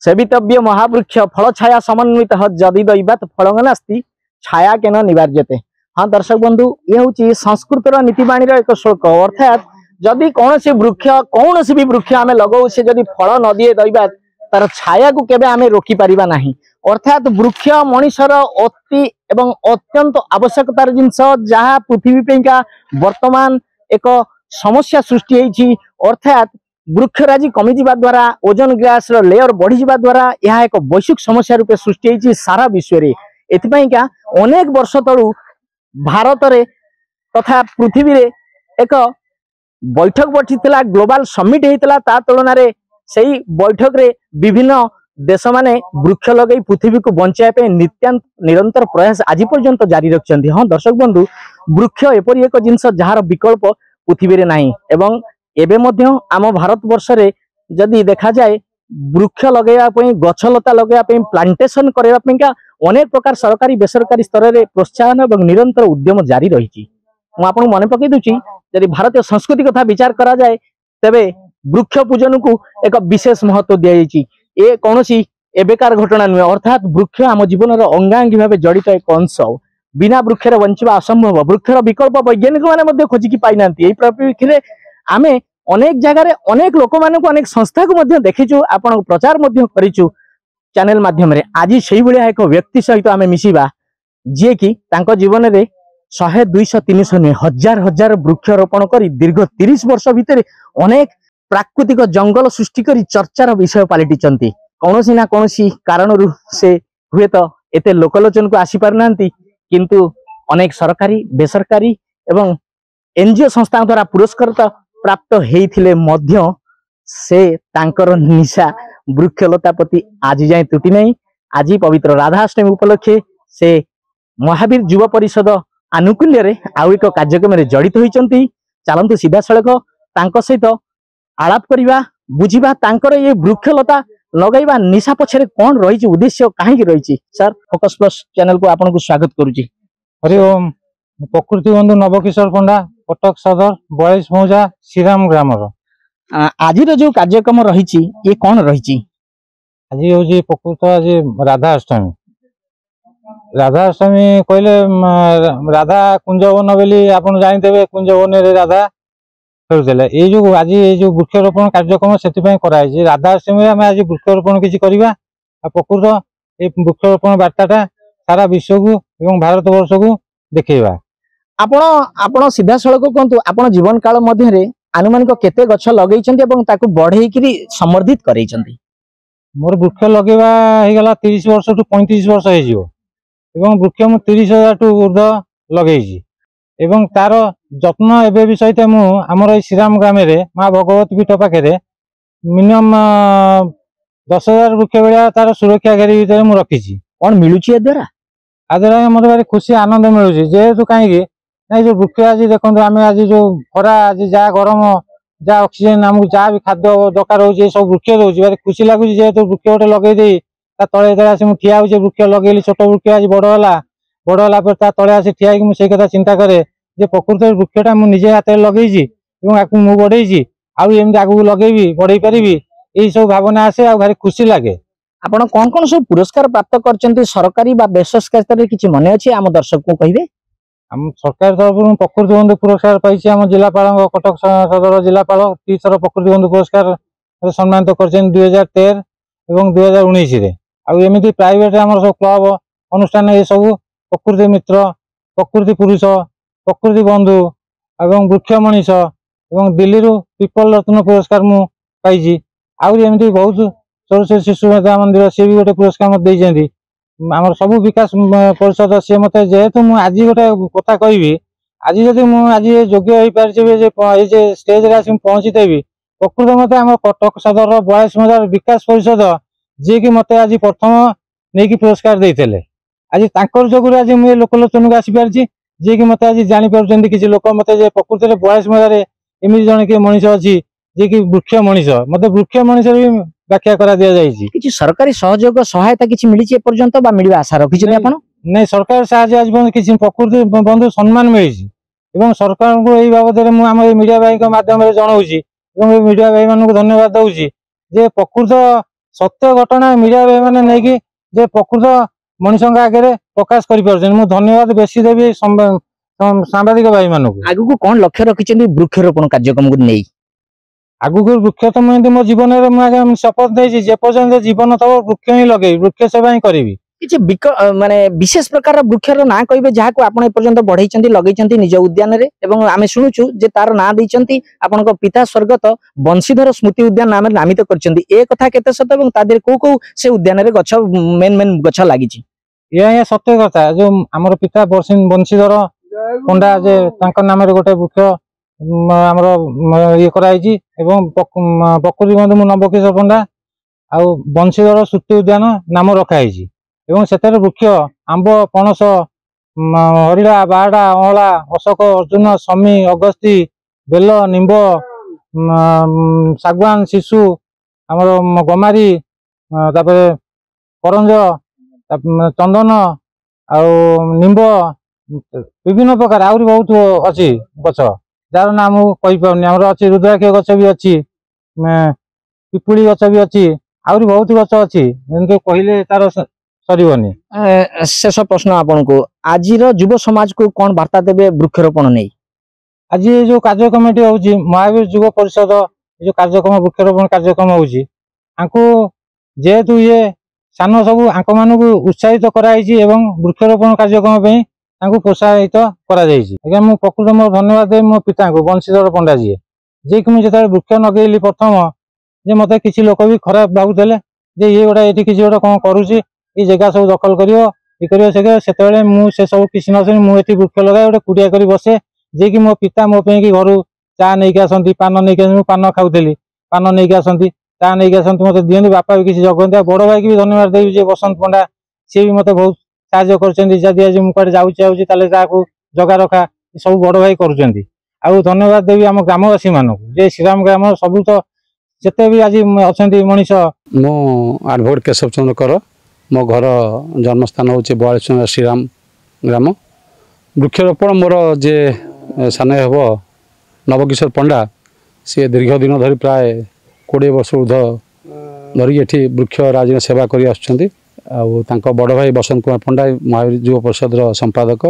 सेवितव्य महावृक्ष फल छाया समन्वित जदि दैवात फल नास्ति छाया केन निवार्यते। हाँ दर्शक बंधु, ये हूँ संस्कृतर नीतिबाणी एक श्लोक। अर्थात जदि कौन भी वृक्ष आम लगाऊ से जदि फल न दिए दैवात तार छाया को केबे आमे रोकी परिबा नाही। अर्थात वृक्ष मनुष्यर अति एवं अत्यंत आवश्यकतार जिनस जहाँ पृथ्वी पेका वर्तमान एक समस्या सृष्टि होती। अर्थात वृक्षराजी कमी जावा द्वारा ओजोन गैस लेयर बढ़ी जावा द्वारा यह एक वैश्विक समस्या रूपे सृष्टि होती सारा विश्व में। एथिपाइका अनेक वर्ष तलू भारत रे तथा पृथ्वी रे एक बैठक बैठीला, ग्लोबल समिट होता। ता तुलन में सही बैठक रे विभिन्न देश माने वृक्ष लगे पृथ्वी को बचाई नित्यांत निरंतर प्रयास आज पर्यंत जारी रखिंट। हाँ दर्शक बंधु, वृक्ष एपरी एक जिनस जार विकल्प पृथ्वी रे नाही। एवं एबे मध्य आम भारत वर्ष रे जदि देखा जाए वृक्ष लगेगा गछलता लगेगा प्लांटेशन करने अनेक प्रकार सरकारी बेसरकारी स्तर में प्रोत्साहन और निरंतर उद्यम जारी रही। मुझे मन पकई दूची यदि भारतीय संस्कृति कथा विचार करा जाए तेबे वृक्ष पूजन को एक विशेष महत्व दिखाई। ये कौन एबेकार घटना नुहे। अर्थात वृक्ष आम जीवन अंगांगी भाव जड़ित एक अंश। बिना वृक्षर बंचवा असंभव। वृक्षर विकल्प वैज्ञानिक मैंने खोजिकी पाई ना। परिप्रेक्षी में आम अनेक जगार अनेक लोक मानक अनेक संस्था को देखीचु, आपण प्रचार करिचु चैनल माध्यम रे। आज से भाया एक व्यक्ति सहित आम मिसिबा जी कि तांको जीवन में 100, 200, 300 नुहे हजार हजार वृक्षरोपण कर दीर्घ 30 वर्ष भितर अनेक प्राकृतिक जंगल सृष्टि कर चर्चार विषय पलटि। कौन ना कौन कारण से हुए तो एते लोकलोचन को आसी पार नांती, किंतु अनेक सरकारी बेसरकारी एवं एनजीओ संस्था द्वारा पुरस्कृत प्राप्त होइथिले मध्य से तांकर निशा वृक्षलता प्रति आज जाए त्रुटि नहीं। आज पवित्र राधाष्टमी उपलक्षे से महावीर युवा परिषद आनुकूल्य रे आउ एक कार्यक्रम रे जड़ित होइचंती। चलंतु सीधा सड़क तांको सहित आलाप करिबा, बुझिबा तांकर ये वृक्षलता लगाइबा निशा पछरे कौन रही उद्देश्य कहीं रही। सर फोकस प्लस चैनल को आपन को स्वागत करूची। हरि ओम। प्रकृति बंधु नवकिशोर पंडा, कटक सदर 42 मौजा श्रीराम ग्राम। आज जो कार्यक्रम रही ये कौन रही? आज हूँ प्रकृत आज राधाष्टमी। राधाष्टमी कहले राधा कुंजवन बोली आप जानते कुंजवन राधा खेलुले। ये जो आज ये जो वृक्षरोपण कार्यक्रम से कराई राधाष्टमी आम आज वृक्षरोपण किसी करवा। प्रकृत ये वृक्षरोपण बार्ताटा सारा विश्व को एवं भारत वर्ष को देखा। आपण सीधा सड़क कहतु आपण जीवन काल मध्य आनुमानिक केते गछ लगेइछन्ती एवं ताकू बढ़ेइकरी समर्थित करैछन्ती? मोर वृक्ष लगेवा हे गला 30 वर्ष टू 35 वर्ष हे जिवो एवं वृक्ष मु 30,000 टू ऊर्ध लगेइछि एवं तार जत्न एबे भी सहित मु हमर श्रीराम ग्राम रे मां भगवती पीठ पाखे मिनिमम 10,000 वृक्ष बेला तार सुरक्षा घेरी भीतर मु रखिछि। कोन मिलुछि ए द्वारा? आ द्वारा मते भारी खुशी आनंद मिलुछि जेहेतु काहेकि नहीं जो वृक्ष आज देखो आम आज जो खरा आज जहाँ गरम जहाँ ऑक्सीजन आमको जहाँ भी खाद्य दरकार हो सब वृक्ष दौर भारी खुशी लगुच। जेहेतु वृक्ष गोटे लगे तले तले आस ठिया हो वृक्ष लगे छोट वृक्ष आज बड़ है तले आस ठिया मुझे कथा चिंता करे जे प्रकृत वृक्षटा मुझे हाथ में लगे मुझे बढ़े आमती आगू लगे बढ़े पारि यही सब भावना आसे आ भारी खुशी लगे। आपण कौन कौन सब पुरस्कार प्राप्त कर सरकारी बेसरकारी किसी मन अच्छे आम दर्शक को कहे? हम सरकार तरफ प्रकृति बंधु पुरस्कार पाई। आम जिलापाल कटक सदर जिलापाल 3 थर प्रकृति बंधु पुरस्कार सम्मानित कर 2013 और 2019 आमती प्राइवेट आम सब क्लब अनुष्ठान ये सब प्रकृति मित्र, प्रकृति पुरुष, प्रकृति बंधु और वृक्ष मनीष और दिल्ली पीपल रत्न पुरस्कार मु पाई। आमती बहुत सरस्वती शिशु मेधा मंदिर सी भी गोटे पुरस्कार देते। आम सब विकास परिषद सी मत जेहेतु आज गोटे कथा कहि आज जदि आज योग्य हो पारे स्टेज पहुंचीदेवी प्रकृत मत आम कटक सदर 42 मौजा विकास परिषद जी की मत आज प्रथम नहीं पुरस्कार देते आज तांकर जोगुर आज मुझे लोकलोचन को आसी पार्टी जी की मत आज जापर किसी लोक मत प्रकृति 42 मौजा एमती जन किए मनीष अच्छी जी की वृक्ष मनीष मत वृक्ष मनीष भी व्याख्या करा दिया जायछि। किछि सरकारी सहयोग सहायता किछि मिलिछि पर्यंत बा मिलबा आशा रखिछि आपण? नहीं सरकार साहाय्य आज पर्यंत किछि प्रकृति बंधु सम्मान मिलिछि एवं सरकार को एई बाबद रे मु हम मीडिया भाई के माध्यम रे जणाउछि एवं मीडिया भाई मानन को धन्यवाद दउछि जे प्रकृत सत्य घटना मीडिया मैंने नहीं कि जे प्रकृत मनीष आगे प्रकाश कर धन्यवाद बेसी देवी सांबादिक भाई मान आगु को कौन लक्ष्य रखिछन्ती वृक्षरोपण कार्यक्रम को नहीं आगु वृक्ष तो मुझे मो जीवन में शपथ देछि जे पर्यंत जीवन तब वृक्ष ही लगे वृक्ष सेवा ही करी किछि माने विशेष प्रकार वृक्षर ना कहबे जहा को आपण एपर्यंत बढ़ाइछन्ती लगैछन्ती निज उद्यान रे एवं आमे सुनुछु जे तार ना दैछन्ती आपनक पिता स्वर्गत बंशीधर स्मृति उद्यान नाम नामित करछन्ती ए कथा केते सत एवं तादेर को से उद्यान रे गछ मेन गछ लागिछि ये सत्य कथा जो आमर पिता बंशीधर पंडा जे तांकर नाम रे गोटे वृक्ष आमर ये कराइछि एवं प्रकृति बंधु नवकिशोर पंडा आ बंशीधर स्मृति उद्यान नाम रखाइछि एवं सेतर वृक्ष आंब पणस हरिड़ा बारडा अँला अशोक अर्जुन शमी अगस्ती बेल निंब सागवान शिशु आमर गमारी तापर करंज चंदन आ निंब विभिन्न प्रकार आहरी बहुत अच्छी गछ जार नाम कही पानी आमर अच्छी रुद्राक्ष गछ भी अच्छी पिपुड़ी गछ भी अच्छी आहरी बहुत गछ अच्छी एमती कहले तार सरबनी शेष प्रश्न आपन को आज युव समाज को कौन वार्ता देवे वृक्षरोपण नहीं आज जो कार्यक्रम होची महावीर युव परिषद जो कार्यक्रम वृक्षरोपण कार्यक्रम होची जेहेतु ये सान सब आंक मान उत्साहित कराई एवं वृक्षरोपण कार्यक्रम प्रोत्साहित करा मु प्रकृत मोर धन्यवाद देवी मो पिता को बंशीधर पंडा जी कि मुझे वृक्ष नगेली प्रथम जे मत किसी लोक भी खराब भावुले जे ये गोटा ये किसी गोटे कौन करुच्ची ये जगह सब दखल कर से सब किसी न मुझे वृक्ष लगा गोटे कुड़िया कर बसे जे कि मो पिता मो पे घर चा नहीं आसती पान नहीं पान खाऊली पान नहीं आसती चा नहीं आसती मत दिखती बापा भी किसी जगह बड़ भाई की भी धन्यवाद देवी जे बसंत पंडा सी भी मत बहुत साहय कर आज मुझे जाऊँ जगा रखा सब बड़ भाई कर धन्यवाद देवी आम ग्रामवासी मानक जे श्रीराम ग्राम सब तो जिते भी आज अच्छा मनीष मो एडवोकेट केशव चंद्र कर मो घर जन्मस्थान हूँ 42 श्रीराम ग्राम वृक्षरोपण मोर जे सान हे नवकिशोर पंडा सी दीर्घ दिन धरी प्राय 20 वर्ष ऊर्ध धरिक ये वृक्ष राज सेवा कर बड़ भाई बसंत कुमार पंडा महावीर युव परिषद संपादक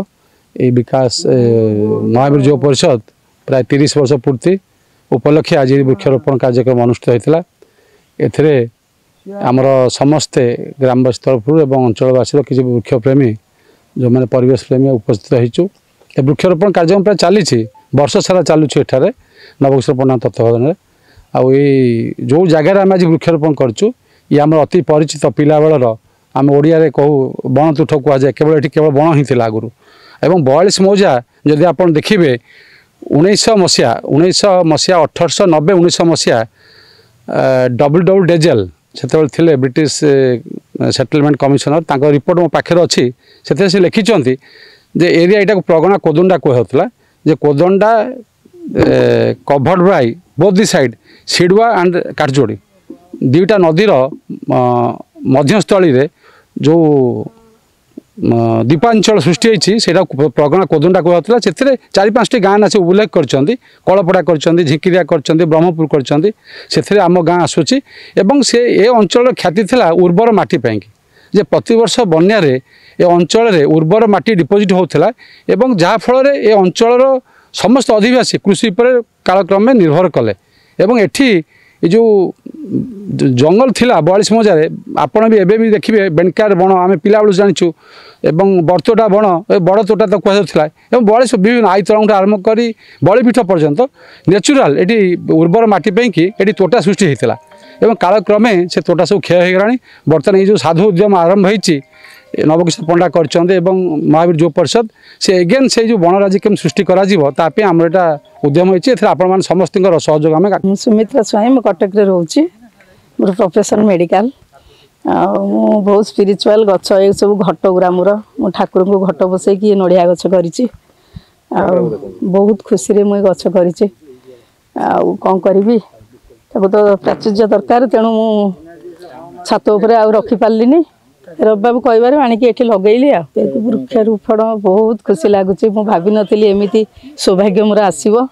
ये विकास महावीर युव परिषद प्राय 30 वर्ष पूर्ति उपलक्षे आज वृक्षरोपण कार्यक्रम अनुष्ठित होता एथिरे आमर समस्ते ग्रामवासी तरफ एवं अंचलवासी किसी वृक्षप्रेमी जो मैंने परिवेश प्रेमी उपस्थित होइछु वृक्षरोपण कार्यक्रम प्राय चली वर्ष सारा चलुछु एठारे नवकिशोर पंडा तत्वावधान आ जो जगार आम आज वृक्षरोपण करछु ये आम अति परिचित पिला बेलर आम ओडिया कहू बण तुठ कहुए केवल बण ही था आगुरी एवं 42 मौजा जदि आप देखिए 1900 मसीहा 1890 1900 मसीहा डब्ल्यू डेजेल से ब्रिटिश सेटलमेंट कमिशनर तांको रिपोर्ट मो पाखे अच्छी से लिखिं जे एरिया यहाँ प्रगणा कोदंडा कहला जे Kodanda covered by both the side सिडवा एंड काठजोड़ी दुईटा नदीर मध्यस्थली जो द्वीपांचल सृष्टि होती से प्रगणा कोदंडा कहला से 4-5टी गाँ ना से उल्लेख कर कलपड़ा कर झिंकिरिया कर ब्रह्मपुर कर आम गाँ आसूची एवं से ए अंचल ख्याति थिला उर्वर माटी पाई जे प्रतिवर्ष बन्यार ए अंचल उर्वर माटी डिपोजिट होता एवं जहाँफल ए अंचल समस्त अधिवासी कृषि पर कालक्रमे निर्भर कले एवं एठी जो जंगल थिला 42 मौजारे आपण भी एबे भी देखिए बेणकार बण आम पिला बेलू जाचु एवं बड़तोटा बण बड़ तोटा तो कहला एवं 42 विभिन्न आई तलू आरंभ कर बड़ीपीठ पर्यंत नेचुराल ये उर्वर माटी कि ये तोटा सृष्टि होता एवं कालक्रमे से तोटा सब क्षय होगा बर्तमान ये जो साधु उद्यम आरंभ होती नवकिशोर पंडा कर महावीर युव परिषद से एगेन से जो बनराजी केम सृष्टि करापे आम यहाँ उद्यम होती आपण समस्त सहयोग आम सुमित्रा स्वाई कटक रोचे मोर प्रोफेशन मेडिकल बहुत स्पिरिचुआल गछ ये सब घट गुरा मोर मो ठाकुर को घट बसई कि नड़िया गछ करी बहुत खुशी मुझे गछ करी कौन करी तो प्राचुर्य दरकार तेणु मु छात उपर आ रखी पार्ली रवि बाबू कहबार आणिकी ये लगेली वृक्षारोपण बहुत खुशी लगुच भाभी नी एमती सौभाग्य मोर आसब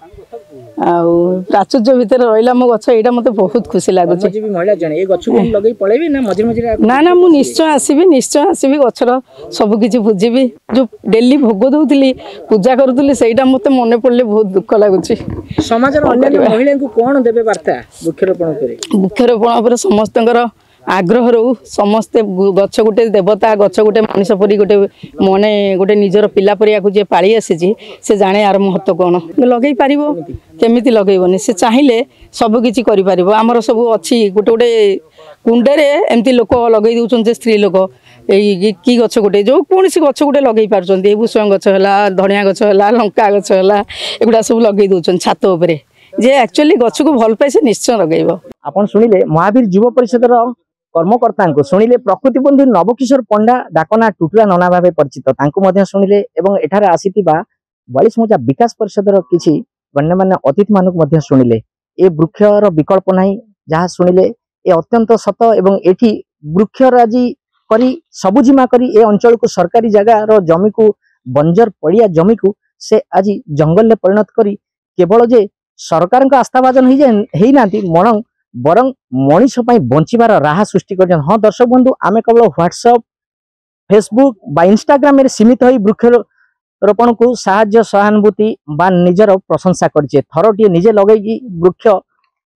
ଆଉ ପ୍ରାଚୁର୍ଯ୍ୟ ଭିତରେ ରହିଲା ମୋ ଗଛ, ଏଇଟା ମୋତେ ବହୁତ ଖୁସି ଲାଗୁଛି। ମହିଳା ଜଣେ ଏ ଗଛକୁ ଲଗେଇ ପଳେଇବି ନା ମଝିରେ ମଝିରେ? ନା ନା, ମୁଁ ନିଶ୍ଚୟ ଆସିବି ଗଛର ସବୁ କିଛି ବୁଝିବି। ଯୋଉ ଡେଲି ଭୋଗ ଦଉଥିଲି, ପୂଜା କରୁଥିଲି, ସେଇଟା ମୋତେ ମନେ ପଡ଼ିଲେ ବହୁତ ଦୁଃଖ ଲାଗୁଛି। ସମାଜର ଅନ୍ୟାନ୍ୟ ମହିଳାଙ୍କୁ କ'ଣ ଦେବେ ବାର୍ତ୍ତା ବୃକ୍ଷରୋପଣ ଉପରେ? ବୃକ୍ଷରୋପଣ ଉପରେ ସମସ୍ତଙ୍କର ଆଗ୍ରହ ରହୁ। ସମସ୍ତେ ଗଛ ଗୋଟେ ଦେବତା, ଗଛ ଗୋଟେ ମଣିଷ ପରି ଗୋଟେ ମନେ ଗୋଟେ ନିଜର ପିଲା ପରିବାକୁ ଯିଏ ପାଳି ଆସିଛି ସେ ଜାଣେ ଆର ମହତ୍ଵ କ'ଣ। ଲଗେଇ ପାରିବ, କେମିତି ଲଗେଇବନି? ସେ ଚାହିଁଲେ ସବୁ କିଛି କରିପାରିବ। ଆମର ସବୁ ଅଛି ଗୋଟେ ଗୋଟେ କୁଣ୍ଡରେ ଏମିତି ଲୋକ ଲଗେଇ ଦେଉଛନ୍ତି ଯେ ସ୍ତ୍ରୀ ଲୋକ ଏଇ କି ଗଛ ଗୋଟେ ଯୋଉ କୌଣସି ଗଛ ଗୋଟେ ଲଗେଇ ପାରୁଛନ୍ତି। ଏଇ ଭୂଷଙ୍ଗ ଗଛ ହେଲା, ଧଣିଆ ଗଛ ହେଲା, ଲଙ୍କା ଗଛ ହେଲା, ଏଗୁଡ଼ା ସବୁ ଲଗେଇ ଦେଉଛନ୍ତି ଛାତ ଉପରେ। ଯେ ଆକ୍ଚୁଆଲି ଗଛକୁ ଭଲ ପାଇ ସେ ନିଶ୍ଚୟ ଲଗେଇବ। ଆପଣ ଶୁଣିଲେ ମହାବୀର ଯୁବ ପରିଷଦର କର୍ମକର୍ତ୍ତାଙ୍କୁ ଶୁଣିଲେ। ପ୍ରକୃତି ବନ୍ଧୁ ନବକିଶୋର ପଣ୍ଡା, ଡାକନା ଟୁଟୁରା ନନା ଭାବେ ପରିଚିତ, ତାଙ୍କୁ ମଧ୍ୟ ଶୁଣିଲେ ଏବଂ ଏଠାରେ ଆସିଥିବା 42 ମୌଜା ବିକାଶ ପରିଷଦର କିଛି ଗଣ୍ୟମାନ୍ୟ ଅତିଥି ମାନଙ୍କୁ ମଧ୍ୟ ଶୁଣିଲେ। ଏ ବୃକ୍ଷର ବିକଳ୍ପ ନାହିଁ ଯାହା ଶୁଣିଲେ ଏ ଅତ୍ୟନ୍ତ ସତ। ଏବଂ ଏଠି ବୃକ୍ଷରାଜି କରି ସବୁଜିମା କରି ଏ ଅଞ୍ଚଳକୁ ସରକାରୀ ଜାଗାର ଜମିକୁ ବଞ୍ଜର ପଡ଼ିଆ ଜମିକୁ ସେ ଆଜି ଜଙ୍ଗଲରେ ପରିଣତ କରି କେବଳ ଯେ ସରକାରଙ୍କ ଆସ୍ଥାଭାଜନ ହେଇନାହାନ୍ତି ବରଂ ମଣିଷ ପାଇଁ ବଞ୍ଚିବାର ରାହା ସୃଷ୍ଟି କରିଛନ୍ତି। ହଁ ଦର୍ଶକ ବନ୍ଧୁ, ଆମେ କେବଳ ହ୍ୱାଟ୍ସଆପ୍, ଫେସବୁକ୍ ବା ଇନଷ୍ଟାଗ୍ରାମରେ ସୀମିତ ହୋଇ ବୃକ୍ଷରୋପଣକୁ ସାହାଯ୍ୟ ସହାନୁଭୂତି ବା ନିଜର ପ୍ରଶଂସା କରିଛେ। ଥରଟିଏ ନିଜେ ଲଗେଇକି ବୃକ୍ଷ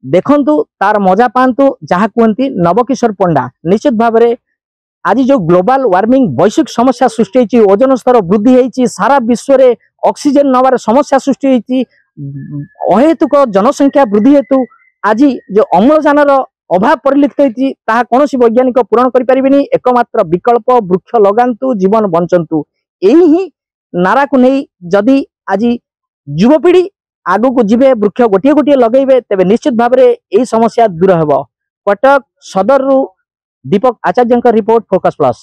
ଦେଖନ୍ତୁ, ତାର ମଜା ପାଆନ୍ତୁ। ଯାହା କୁହନ୍ତି ନବକିଶୋର ପଣ୍ଡା ନିଶ୍ଚିତ ଭାବରେ ଆଜି जो ग्लोबल वार्मिंग वैश्विक समस्या सृष्टि होती, ओजोन स्तर वृद्धि होती, सारा विश्व में ऑक्सीजन नवार समस्या सृष्टि होती, अहेतुक जनसंख्या वृद्धि हेतु आज जो अम्लजान अभाव परिलक्षित होती ताहा कौनसी वैज्ञानिक पूरण कर पारिबेनी। एकमात्र विकल्प वृक्ष लगांतु, जीवन बंचंतु। यही ही नारा को नहीं जदि आज युवपीढ़ी आगु को जीवे, वृक्ष गोटे गोटे लगेबे, तेबे निश्चित भाव में यही समस्या दूर हेबो। कटक सदर रु दीपक आचार्य रिपोर्ट, फोकस प्लस।